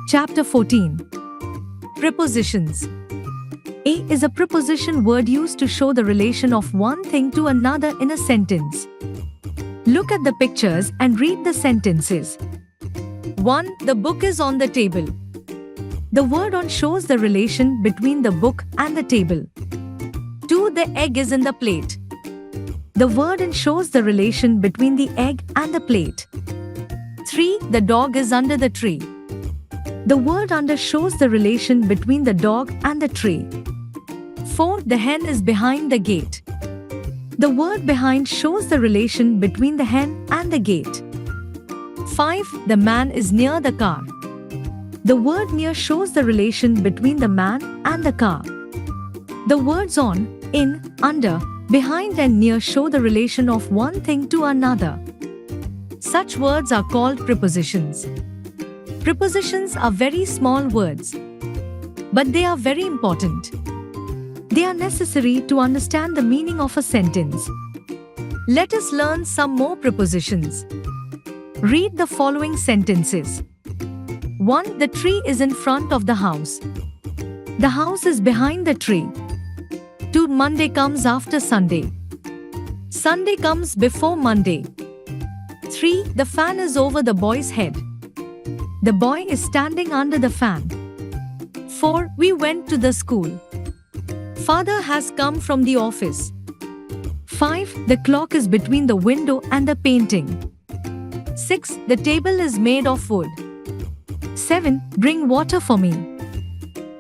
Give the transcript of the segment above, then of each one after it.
Chapter 14. Prepositions. A is a preposition word used to show the relation of one thing to another in a sentence. Look at the pictures and read the sentences. 1. The book is on the table. The word on shows the relation between the book and the table. 2. The egg is in the plate. The word in shows the relation between the egg and the plate. 3. The dog is under the tree. The word under shows the relation between the dog and the tree. 4. The hen is behind the gate. The word behind shows the relation between the hen and the gate. 5. The man is near the car. The word near shows the relation between the man and the car. The words on, in, under, behind and near show the relation of one thing to another. Such words are called prepositions. Prepositions are very small words, but they are very important. They are necessary to understand the meaning of a sentence. Let us learn some more prepositions. Read the following sentences. 1. The tree is in front of the house. The house is behind the tree. 2. Monday comes after Sunday. Sunday comes before Monday. 3. The fan is over the boy's head. The boy is standing under the fan. 4. We went to the school. Father has come from the office. 5. The clock is between the window and the painting. 6. The table is made of wood. 7. Bring water for me.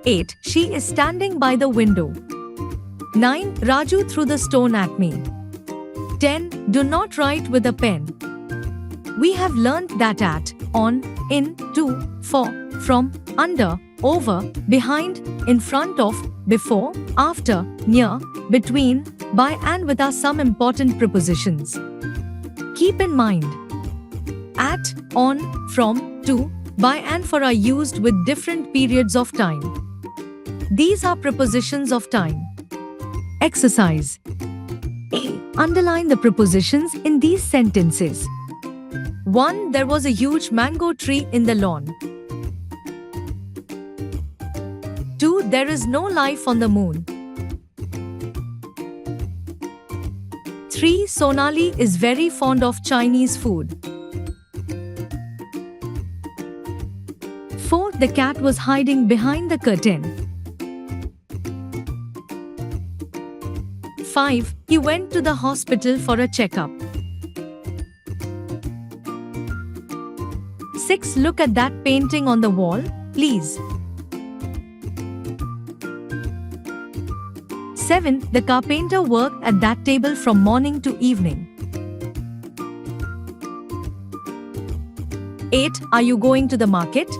8. She is standing by the window. 9. Raju threw the stone at me. 10. Do not write with a pen. We have learnt that at, on, in, to, for, from, under, over, behind, in front of, before, after, near, between, by and with are some important prepositions. Keep in mind, at, on, from, to, by and for are used with different periods of time. These are prepositions of time. Exercise. A. Underline the prepositions in these sentences. 1. There was a huge mango tree in the lawn. 2. There is no life on the moon. 3. Sonali is very fond of Chinese food. 4. The cat was hiding behind the curtain. 5. He went to the hospital for a checkup. 6. Look at that painting on the wall, please. 7. The carpenter worked at that table from morning to evening. 8. Are you going to the market?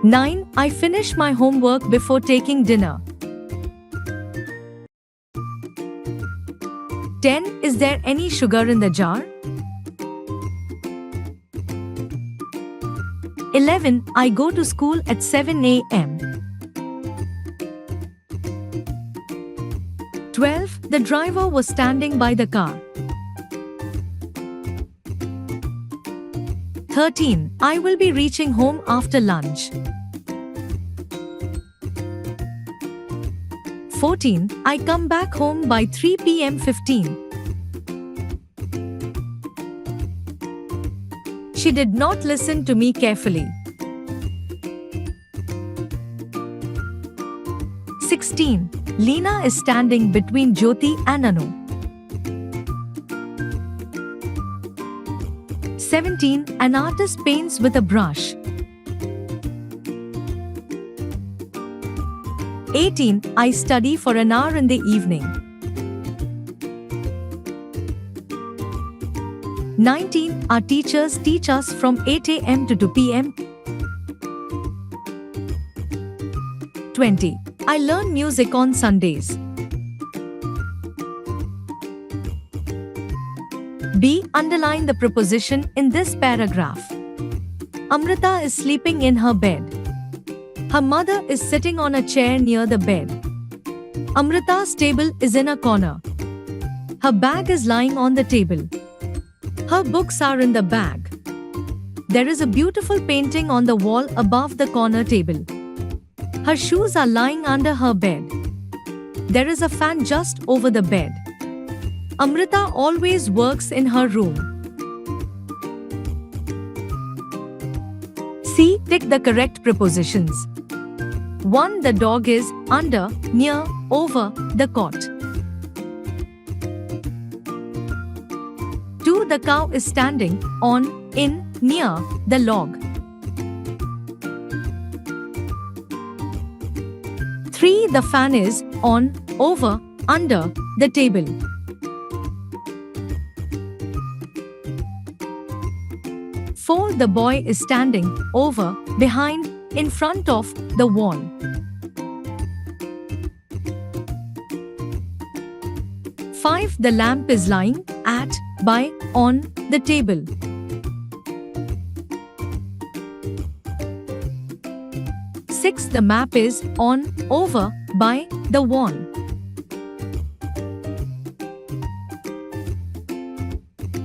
9. I finish my homework before taking dinner. 10. Is there any sugar in the jar? 11. I go to school at 7 a.m. 12. The driver was standing by the car. 13. I will be reaching home after lunch. 14. I come back home by 3 p.m. 15. She did not listen to me carefully. 16. Leena is standing between Jyoti and Anu. 17. An artist paints with a brush. 18. I study for an hour in the evening. 19. Our teachers teach us from 8 a.m. to 2 p.m. 20. I learn music on Sundays. B. Underline the preposition in this paragraph. Amrita is sleeping in her bed. Her mother is sitting on a chair near the bed. Amrita's table is in a corner. Her bag is lying on the table. Her books are in the bag. there is a beautiful painting on the wall above the corner table. Her shoes are lying under her bed. There is a fan just over the bed. Amrita always works in her room. C. Tick the correct prepositions. 1. The dog is under, near, over the cot. 2. The cow is standing on, in, near the log. 3. The fan is on, over, under the table. 4. The boy is standing over, behind, in front of the wall. 5. The lamp is lying at, by, on the table. 6. The map is on, over, by the wall.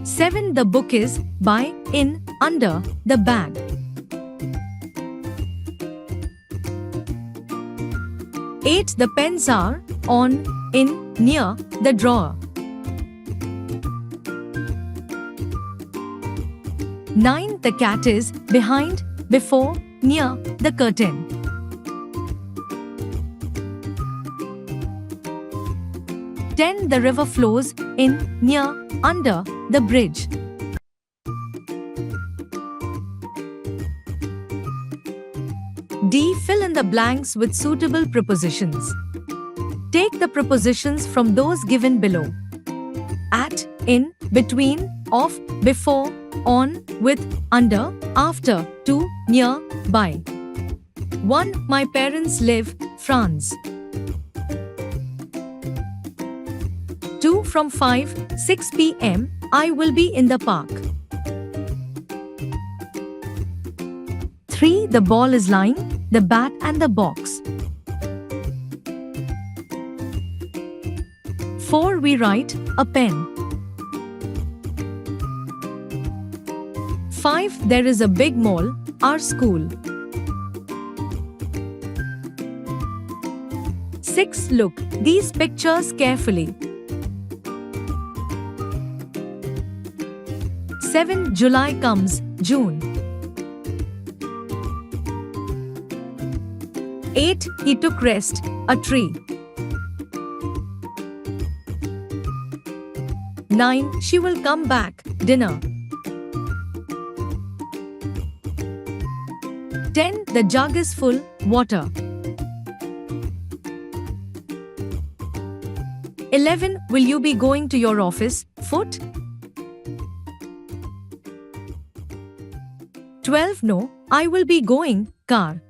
7. The book is by, in, under the bag. 8. The pens are on, in, near the drawer. 9. The cat is behind, before, near the curtain. 10. The river flows in, near, under the bridge. D. Fill in the blanks with suitable prepositions. Take the prepositions from those given below. At, in, between, of, before, on, with, under, after, to, near, by. 1. My parents live, France. 2. From 5:06 p.m., I will be in the park. 3. The ball is lying, the bat and the box. 4. We write, a pen. 5. There is a big mall, our school. 6. Look these pictures carefully. 7. July comes, June. 8. He took rest, a tree. 9. She will come back, dinner. 10. The jug is full, water. 11. Will you be going to your office, foot? 12. No, I will be going, car.